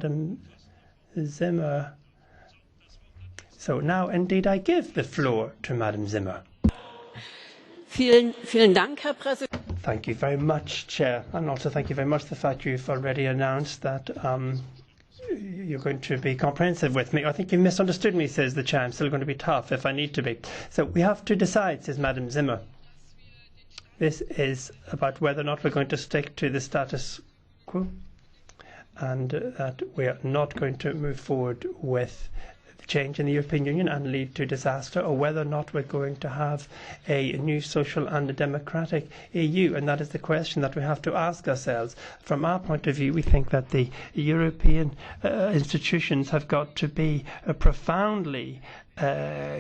Madam Zimmer. So now, indeed, I give the floor to Madam Zimmer. Vielen Dank, Herr Präsident. Thank you very much, Chair. And also thank you very much for the fact you've already announced that you're going to be comprehensive with me. I think you misunderstood me, says the Chair. I'm still going to be tough if I need to be. So we have to decide, says Madam Zimmer. This is about whether or not we're going to stick to the status quo and that we are not going to move forward with change in the European Union and lead to disaster, or whether or not we're going to have a new social and a democratic EU. And that is the question that we have to ask ourselves. From our point of view, we think that the European institutions have got to be profoundly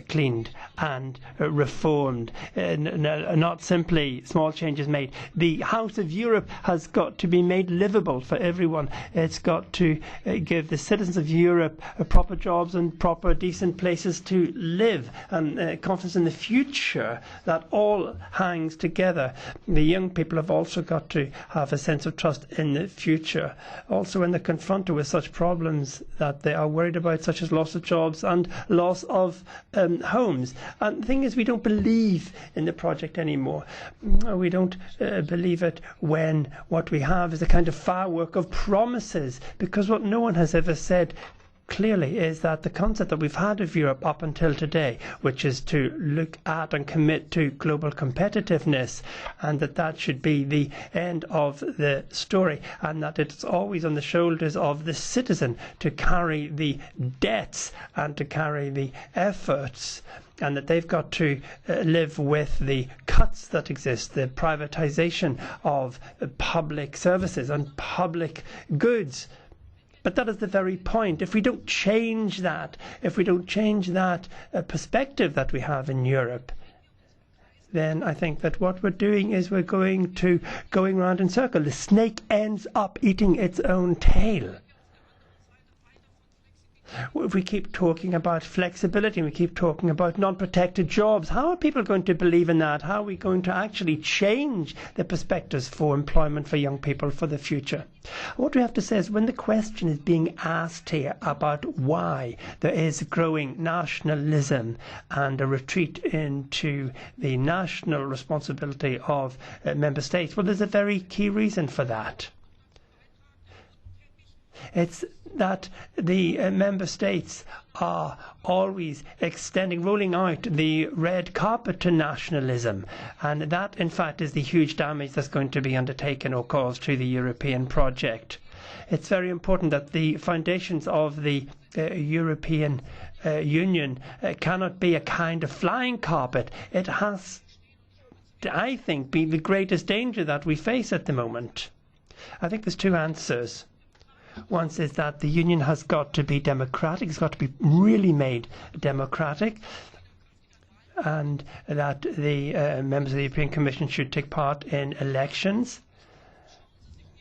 cleaned and reformed, not simply small changes made. The House of Europe has got to be made livable for everyone. It's got to give the citizens of Europe proper jobs and proper decent places to live, and confidence in the future. That all hangs together. The young people have also got to have a sense of trust in the future. Also, when they're confronted with such problems that they are worried about, such as loss of jobs and loss of homes. And the thing is, we don't believe in the project anymore. We don't believe it when what we have is a kind of firework of promises, because what no one has ever said clearly is that the concept that we've had of Europe up until today, which is to look at and commit to global competitiveness, and that should be the end of the story, and that it's always on the shoulders of the citizen to carry the debts and to carry the efforts, and that they've got to live with the cuts that exist, the privatization of public services and public goods. But that is the very point. If we don't change that, perspective that we have in Europe, then I think that what we're doing is we're going round in circles. The snake ends up eating its own tail. If we keep talking about flexibility, we keep talking about non-protected jobs, how are people going to believe in that? How are we going to actually change the perspectives for employment for young people for the future? What we have to say is, when the question is being asked here about why there is growing nationalism and a retreat into the national responsibility of member states, well, there's a very key reason for that. It's that the member states are always rolling out the red carpet to nationalism, and that in fact is the huge damage that's going to be undertaken or caused to the European project. It's very important that the foundations of the European Union cannot be a kind of flying carpet. It has to, I think, be the greatest danger that we face at the moment. I think there's two answers. One is that the Union has got to be democratic, it's got to be really made democratic, and that the members of the European Commission should take part in elections.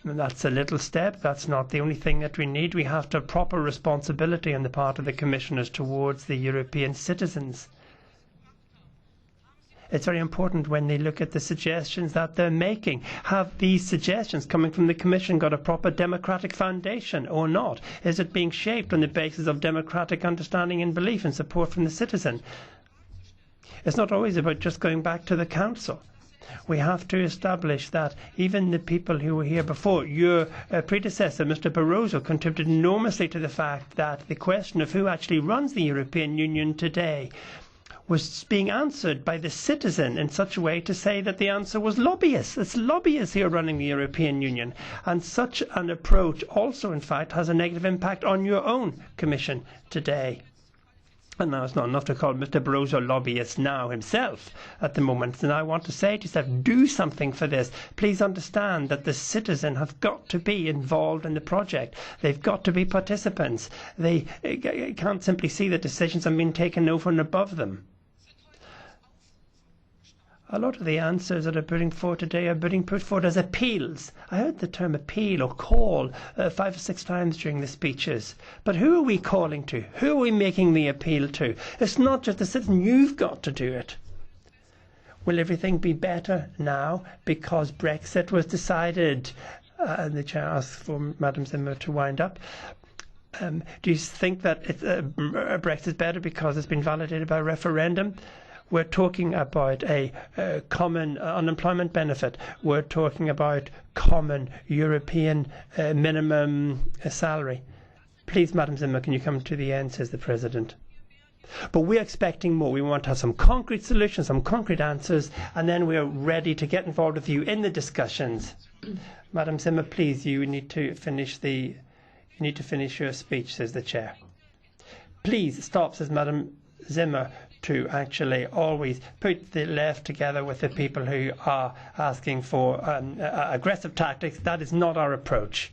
And that's a little step. That's not the only thing that we need. We have to have proper responsibility on the part of the commissioners towards the European citizens. It's very important when they look at the suggestions that they're making. Have these suggestions coming from the Commission got a proper democratic foundation or not? Is it being shaped on the basis of democratic understanding and belief and support from the citizen? It's not always about just going back to the Council. We have to establish that even the people who were here before, your predecessor, Mr. Barroso, contributed enormously to the fact that the question of who actually runs the European Union today was being answered by the citizen in such a way to say that the answer was lobbyists. It's lobbyists here running the European Union. And such an approach also, in fact, has a negative impact on your own Commission today. And now it's not enough to call Mr. Barroso a lobbyist now himself at the moment. And I want to say to yourself, do something for this. Please understand that the citizen have got to be involved in the project. They've got to be participants. They can't simply see that decisions are being taken over and above them. A lot of the answers that are putting forward today are being put forward as appeals. I heard the term appeal or call 5 or 6 times during the speeches. But who are we calling to? Who are we making the appeal to? It's not just the citizen. You've got to do it. Will everything be better now because Brexit was decided? The chair asked for Madam Zimmer to wind up. Do you think that Brexit is better because it's been validated by referendum? We're talking about a common unemployment benefit. We're talking about common European minimum salary. Please, Madam Zimmer, can you come to the end, says the President. But we're expecting more. We want to have some concrete solutions, some concrete answers, and then we're ready to get involved with you in the discussions. Madam Zimmer, please, you need to finish your speech, says the Chair. Please stop, says Madam Zimmer, to actually always put the left together with the people who are asking for aggressive tactics. That is not our approach.